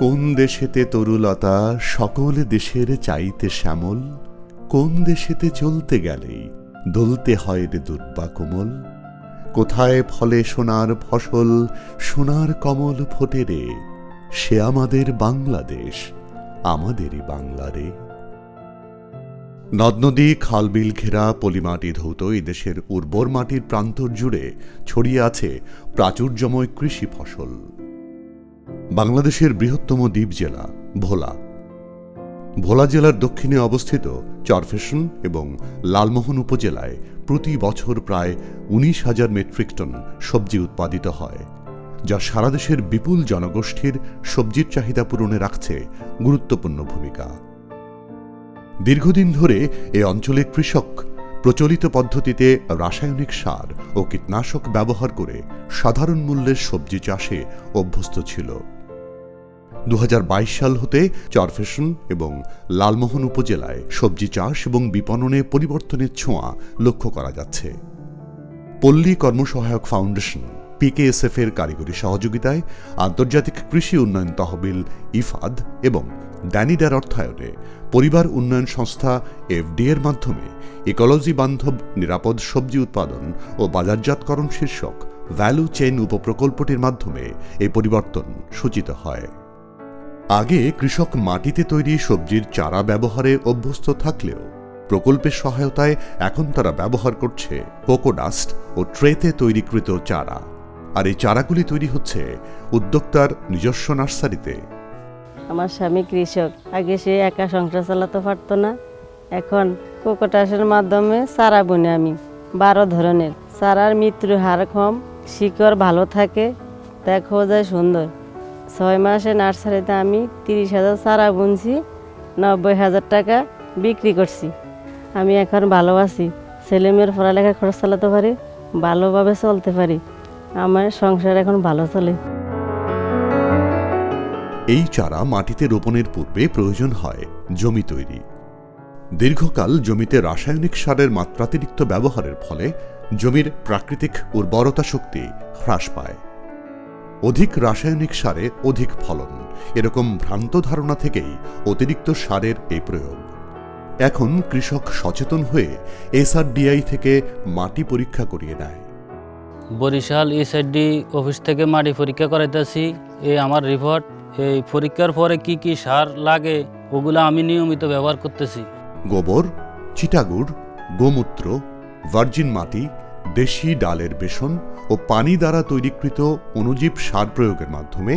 কোন দেশেতে তরুলতা সকল দেশের চাইতে শ্যামল, কোন দেশেতে চলতে গেলেই দলতে হয় রে দুর্বা কোমল। কোথায় ফলে সোনার ফসল, সোনার কমল ফোটে রে, সে আমাদের বাংলাদেশ, আমাদেরই বাংলা রে। নদ নদী খালবিল ঘেরা পলিমাটি ধৌত এই দেশের উর্বর মাটির প্রান্তর জুড়ে ছড়িয়ে আছে প্রাচুর্যময় কৃষি ফসল। বাংলাদেশের বৃহত্তম দ্বীপ জেলা ভোলা। ভোলা জেলার দক্ষিণে অবস্থিত চরফ্যাশন এবং লালমোহন উপজেলায় প্রতি বছর প্রায় 19,000 মেট্রিক টন সবজি উৎপাদিত হয়, যা সারা দেশের বিপুল জনগোষ্ঠীর সবজির চাহিদা পূরণে রাখছে গুরুত্বপূর্ণ ভূমিকা। দীর্ঘদিন ধরে এ অঞ্চলের কৃষক প্রচলিত পদ্ধতিতে রাসায়নিক সার ও কীটনাশক ব্যবহার করে সাধারণ মূল্যের সবজি চাষে অভ্যস্ত ছিল। 2022 সাল হতে চরফ্যাশন এবং লালমোহন উপজেলায় সবজি চাষ এবং বিপণনে পরিবর্তনের ছোঁয়া লক্ষ্য করা যাচ্ছে। পল্লী কর্মসহায়ক ফাউন্ডেশন PKSF এর কারিগরি সহযোগিতায় আন্তর্জাতিক কৃষি উন্নয়ন তহবিল ইফাদ এবং ড্যানিডার অর্থায়নে পরিবার উন্নয়ন সংস্থা FD এর মাধ্যমে ইকোলজি বান্ধব নিরাপদ সবজি উৎপাদন ও বাজারজাতকরণ শীর্ষক ভ্যালু চেইন উপপ্রকল্পটির মাধ্যমে এই পরিবর্তন সূচিত হয়। আগে কৃষক মাটিতে তৈরি সবজির চারা ব্যবহারে অভ্যস্ত থাকলেও প্রকল্পের সহায়তায় এখন তারা ব্যবহার করছে কোকোডাস্ট ও ট্রেতে তৈরিকৃত চারা, আর এই চারাগুলি তৈরি হচ্ছে উদ্যোক্তার নিজস্ব নার্সারিতে। আমার স্বামী কৃষক, আগে সে একা সংসার চালাতে পারতো না, এখন কোকোডাস্টের মাধ্যমে চারা বুনে আমি 12 ধরনের চারার মৃত্যুর হার কম, শিকড় ভালো থাকে, দেখো যায় সুন্দর। 6 মাসে নার্সারিতে আমি 30,000 চারা বুনছি, 90,000 টাকা বিক্রি করছি। আমি এখন ভালো আছি, ছেলেমেয়ের পড়ালেখা খরচ চালাতে পারি, ভালোভাবে চলতে পারি, আমার সংসার এখন ভালো চলে। এই চারা মাটিতে রোপণের পূর্বে প্রয়োজন হয় জমি তৈরি। দীর্ঘকাল জমিতে রাসায়নিক সারের মাত্রাতিরিক্ত ব্যবহারের ফলে জমির প্রাকৃতিক উর্বরতা শক্তি হ্রাস পায়। অধিক রাসায়নিক সারে অধিক ফলন, এরকম ভ্রান্ত ধারণা থেকেই অতিরিক্ত সারের এই প্রয়োগ। এখন কৃষক সচেতন হয়ে SRDI থেকে মাটি পরীক্ষা করিয়ে নেয়। বরিশাল SRD অফিস থেকে মাটি পরীক্ষা করাইতেছি, এই আমার রিপোর্ট। এই পরীক্ষার পরে কি কি সার লাগে ওগুলো আমি নিয়মিত ব্যবহার করতেছি। গোবর, চিটাগুড়, গোমূত্র, ভার্জিন মাটি, দেশি ডালের বেসন ও পানি দ্বারা তৈরিকৃত অণুজীব সার প্রয়োগের মাধ্যমে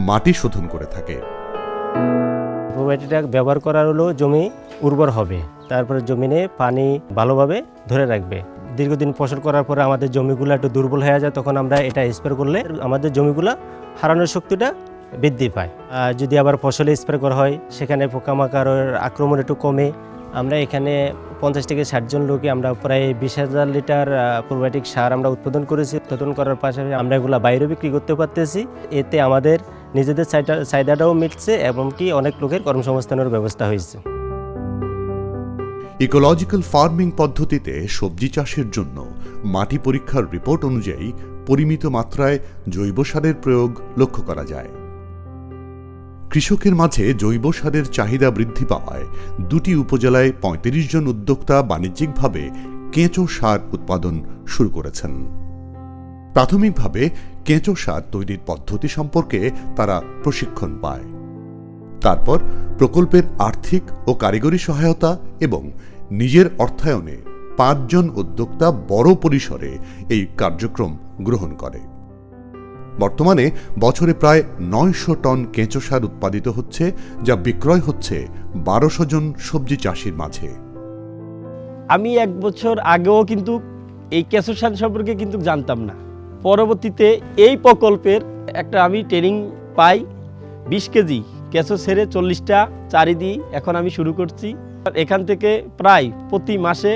মাটি শোধন করে থাকে। প্রোবায়োটিকটা ব্যবহার করার হলো জমি উর্বর হবে, তারপরে জমিনে পানি ভালোভাবে ধরে রাখবে। দীর্ঘদিন ফসল করার পরে আমাদের জমিগুলো একটু দুর্বল হয়ে যায়, তখন আমরা এটা স্প্রে করলে আমাদের জমিগুলো হারানোর শক্তিটা বৃদ্ধি পায়। আর যদি আবার ফসলে স্প্রে করা হয় সেখানে পোকামাকড়ের আক্রমণ একটু কমে। আমরা এখানে 50 থেকে 60 জন লোকে আমরা প্রায় 20,000 লিটার প্রোবায়োটিক সার আমরা উৎপাদন করেছি। উৎপাদন করার পাশাপাশি আমরা এগুলো বাইরে বিক্রি করতে পারতেছি। এতে আমাদের নিজেদের চাহিদাটাও মিটছে এবং কি অনেক লোকের কর্মসংস্থানের ব্যবস্থা হয়েছে। ইকোলজিক্যাল ফার্মিং পদ্ধতিতে সবজি চাষের জন্য মাটি পরীক্ষার রিপোর্ট অনুযায়ী পরিমিত মাত্রায় জৈব সারের প্রয়োগ লক্ষ্য করা যায়। কৃষকের মাঝে জৈব সারের চাহিদা বৃদ্ধি পাওয়ায় 2টি উপজেলায় 35 জন উদ্যোক্তা বাণিজ্যিকভাবে কেঁচো সার উৎপাদন শুরু করেছেন। প্রাথমিকভাবে কেঁচো সার তৈরির পদ্ধতি সম্পর্কে তারা প্রশিক্ষণ পায়। তারপর প্রকল্পের আর্থিক ও কারিগরি সহায়তা এবং নিজের অর্থায়নে 5 জন উদ্যোক্তা বড় পরিসরে এই কার্যক্রম গ্রহণ করে। বর্তমানে বছরে প্রায় 900 টন কেঁচো সার উৎপাদিত হচ্ছে, যা বিক্রয় হচ্ছে 1200 জন সবজি চাষির মাঝে। আমি 1 বছর আগেও কিন্তু এই কেঁচো সার সম্পর্কে কিন্তু জানতাম না। পরবর্তীতে এই প্রকল্পের একটা আমি ট্রেনিং পাই, 20 কেজি কেঁচো ছেড়ে 40টা চারি দিই এখন আমি শুরু করছি। এখান থেকে প্রায় প্রতি মাসে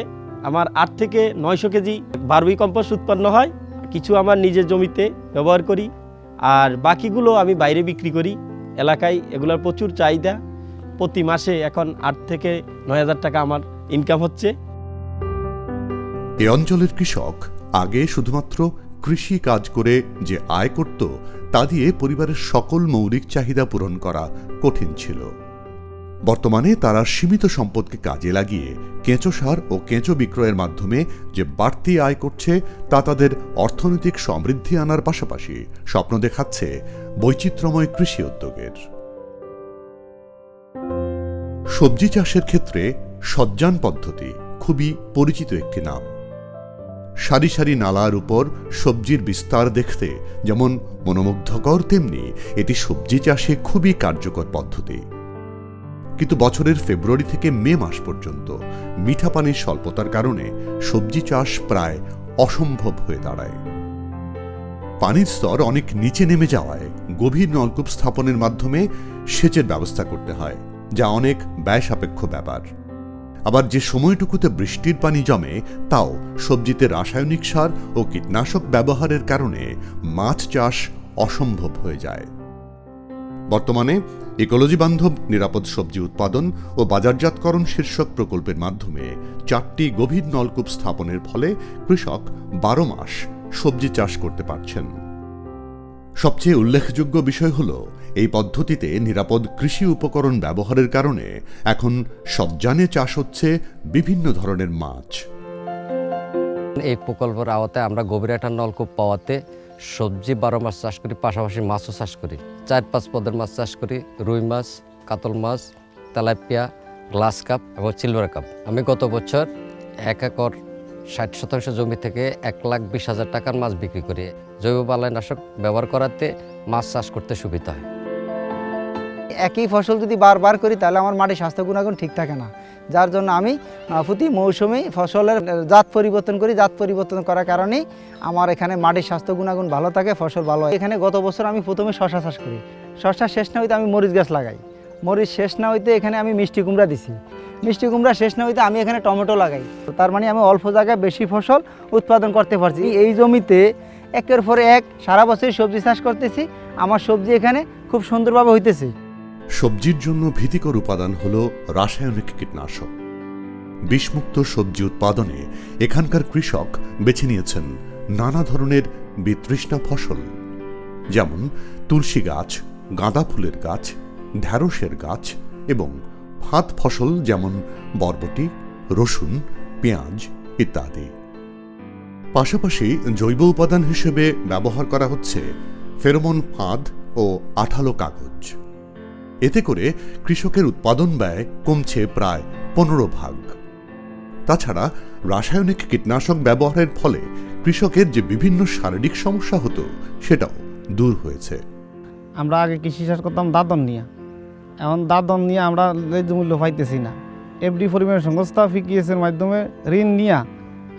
আমার 8 থেকে 900 কেজি ভার্মি কম্পোস্ট উৎপন্ন হয়। কিছু আমার নিজের জমিতে ব্যবহার করি, আর বাকিগুলো আমি বাইরে বিক্রি করি। এলাকায় এগুলোর প্রচুর চাহিদা, প্রতি মাসে এখন 8 থেকে 9,000 টাকা আমার ইনকাম হচ্ছে। এ অঞ্চলের কৃষক আগে শুধুমাত্র কৃষি কাজ করে যে আয় করত তা দিয়ে পরিবারের সকল মৌলিক চাহিদা পূরণ করা কঠিন ছিল। বর্তমানে তারা সীমিত সম্পদকে কাজে লাগিয়ে কেঁচো সার ও কেঁচো বিক্রয়ের মাধ্যমে যে বাড়তি আয় করছে তা তাদের অর্থনৈতিক সমৃদ্ধি আনার পাশাপাশি স্বপ্ন দেখাচ্ছে বৈচিত্র্যময় কৃষি উদ্যোগের। সবজি চাষের ক্ষেত্রে সজ্জান পদ্ধতি খুবই পরিচিত একটি নাম। সারি সারি নালার উপর সবজির বিস্তার দেখতে যেমন মনোমুগ্ধকর, তেমনি এটি সবজি চাষে খুবই কার্যকর পদ্ধতি। কিন্তু বছরের ফেব্রুয়ারি থেকে মে মাস পর্যন্ত মিঠা পানির স্বল্পতার কারণে সবজি চাষ প্রায় অসম্ভব হয়ে দাঁড়ায়। পানির স্তর অনেক নিচে নেমে যাওয়ায় গভীর নলকূপ স্থাপনের মাধ্যমে সেচের ব্যবস্থা করতে হয়, যা অনেক ব্যয় সাপেক্ষ ব্যাপার। আবার যে সময়টুকুতে বৃষ্টির পানি জমে তাও সবজিতে রাসায়নিক সার ও কীটনাশক ব্যবহারের কারণে মাছ চাষ অসম্ভব হয়ে যায়। বর্তমানে ইকোলজি বান্ধব নিরাপদ সবজি উৎপাদন ও বাজারজাতকরণ শীর্ষক প্রকল্পের মাধ্যমে 4টি গভীর নলকূপ স্থাপনের ফলে কৃষক 12 মাস সবজি চাষ করতে পারছেন। সবচেয়ে উল্লেখযোগ্য বিষয় হল এই পদ্ধতিতে নিরাপদ কৃষি উপকরণ ব্যবহারের কারণে এখন সজ্জানে চাষ হচ্ছে বিভিন্ন ধরনের মাছ। এই প্রকল্পের আওতায় আমরা গভীর একটা নলকূপ পাওয়াতে সবজি 12 মাস চাষ করি, পাশাপাশি মাছও চাষ করি। 4-5 পদের মাছ চাষ করি, রুই মাছ, কাতল মাছ, তেলাপিয়া, গ্লাস কাপ এবং সিলভার কাপ। আমি গত বছর 1 একর 60% জমি থেকে 1,20,000 টাকার মাছ বিক্রি করি। জৈব বালাইনাশক ব্যবহার করাতে মাছ চাষ করতে সুবিধা হয়। একই ফসল যদি বারবার করি তাহলে আমার মাটির স্বাস্থ্য গুণাগুণ ঠিক থাকে না, যার জন্য আমি প্রতি মৌসুমে ফসলের জাত পরিবর্তন করি। জাত পরিবর্তন করার কারণেই আমার এখানে মাটির স্বাস্থ্য গুণাগুণ ভালো থাকে, ফসল ভালো হয়। এখানে গত বছর আমি প্রথমে শশা চাষ করি। শশা শেষ না হইতে আমি মরিচ গাছ লাগাই। মরিচ শেষ না হইতে এখানে আমি মিষ্টি কুমড়া দিছি। মিষ্টি কুমড়া শেষ না হইতে আমি এখানে টমেটো লাগাই। তার মানে আমি অল্প জায়গায় বেশি ফসল উৎপাদন করতে পারছি। এই জমিতে একের পর এক সারা বছর সবজি চাষ করতেছি। আমার সবজি এখানে খুব সুন্দরভাবে হইতেছে। সবজির জন্য ভীতিকর উপাদান হল রাসায়নিক কীটনাশক। বিষমুক্ত সবজি উৎপাদনে এখানকার কৃষক বেছে নিয়েছেন নানা ধরনের বিতৃষ্ণা ফসল, যেমন তুলসী গাছ, গাঁদা ফুলের গাছ, ঢ্যাঁড়সের গাছ এবং ফাঁদ ফসল যেমন বরবটি, রসুন, পেঁয়াজ ইত্যাদি। পাশাপাশি জৈব উপাদান হিসেবে ব্যবহার করা হচ্ছে ফেরোমন ফাঁদ ও আঠালো কাগজ। এতে করে কৃষকের উৎপাদন ব্যয় কমছে প্রায় 15 ভাগ। তাছাড়া রাসায়নিক কীটনাশক ব্যবহারের ফলে কৃষকের যে বিভিন্ন শারীরিক সমস্যা হতো সেটাও দূর হয়েছে। আমরা আগে কৃষি চাষ করতাম দাদন নিয়ে, এখন দাদন নিয়ে আমরা ন্যায্য মূল্য পাইতেছি না। এফডি পরিমাণ সংস্থা পিকেএসের মাধ্যমে ঋণ নিয়ে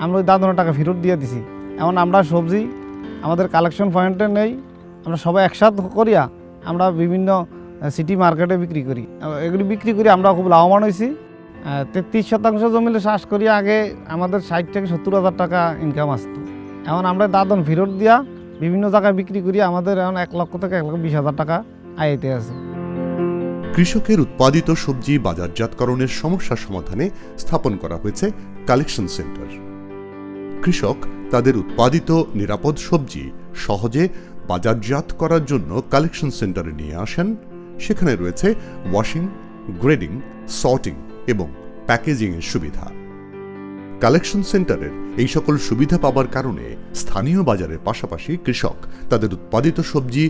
আমরা ওই দাদনের টাকা ফেরত দিয়ে দিছি। এখন আমরা সবজি আমাদের কালেকশন পয়েন্টে নেই, আমরা সবাই একসাথে করিয়া আমরা বিভিন্ন সিটি মার্কেটে বিক্রি করি। এগুলি বিক্রি করে আমরা খুব লাভবান হয়েছি। 33% জমিতে চাষ করি আগে আমাদের 60 থেকে 70,000 টাকা ইনকাম আসতো। এখন আমরা দাদন ফেরত দিয়া বিভিন্ন জায়গায় বিক্রি করি, আমাদের এখন 1 লক্ষ থেকে 1,20,000 টাকা আয়তে আছে। কৃষকের উৎপাদিত সবজি বাজারজাতকরণের সমস্যা সমাধানে স্থাপন করা হয়েছে কালেকশন সেন্টার। কৃষক তাদের উৎপাদিত নিরাপদ সবজি সহজে বাজারজাত করার জন্য কালেকশন সেন্টারে নিয়ে আসেন। সেখানে রয়েছে ওয়াশিং, গ্রেডিং, সর্টিং এবং প্যাকেজিংয়ের সুবিধা। কালেকশন সেন্টারের এই সকল সুবিধা পাবার কারণে স্থানীয় বাজারের পাশাপাশি কৃষক তাদের উৎপাদিত সবজি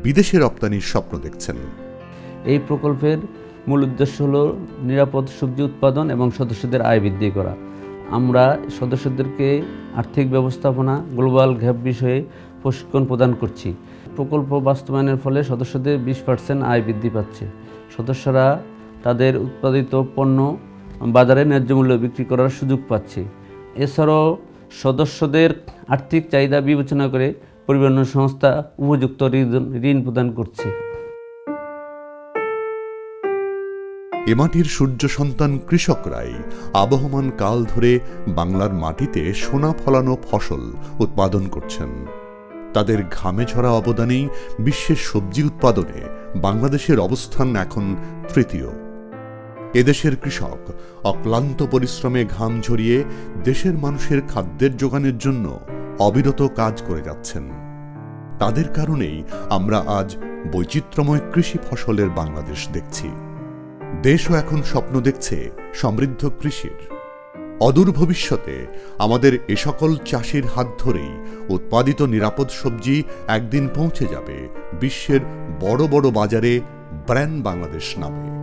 বিদেশে রপ্তানির স্বপ্ন দেখছেন। এই প্রকল্পের মূল উদ্দেশ্য হল নিরাপদ সবজি উৎপাদন এবং সদস্যদের আয় বৃদ্ধি করা। আমরা সদস্যদেরকে আর্থিক ব্যবস্থাপনা, গ্লোবাল গ্যাপ বিষয়ে প্রশিক্ষণ প্রদান করছি। প্রকল্প বাস্তবায়নের ফলে সদস্যদের 20% আয় বৃদ্ধি পাচ্ছে। সদস্যরা তাদের উৎপাদিত পণ্য বাজারে ন্যায্য মূল্যে বিক্রি করার সুযোগ পাচ্ছে। এছাড়াও সদস্যদের আর্থিক চাহিদা বিবেচনা করে পরিবহন সংস্থা উপযুক্ত ঋণ প্রদান করছে। এ মাটির সূর্য সন্তান কৃষকরাই আবহমান কাল ধরে বাংলার মাটিতে সোনা ফলানো ফসল উৎপাদন করছেন। তাদের ঘামে ঝরা অবদানেই বিশ্বের সবজি উৎপাদনে বাংলাদেশের অবস্থান এখন তৃতীয়। এদেশের কৃষক অক্লান্ত পরিশ্রমে ঘাম ঝরিয়ে দেশের মানুষের খাদ্যের যোগানের জন্য অবিরত কাজ করে যাচ্ছেন। তাদের কারণেই আমরা আজ বৈচিত্র্যময় কৃষি ফসলের বাংলাদেশ দেখছি। দেশও এখন স্বপ্ন দেখছে সমৃদ্ধ কৃষির। অদূর ভবিষ্যতে আমাদের এ সকল চাষির হাত ধরেই উৎপাদিত নিরাপদ সবজি একদিন পৌঁছে যাবে বিশ্বের বড় বড় বাজারে ব্র্যান্ড বাংলাদেশ নামে।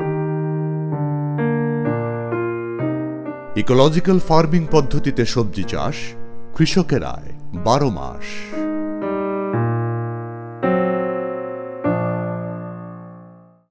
ইকোলজিক্যাল ফার্মিং পদ্ধতিতে সবজি চাষ, কৃষকের আয় 12 মাস।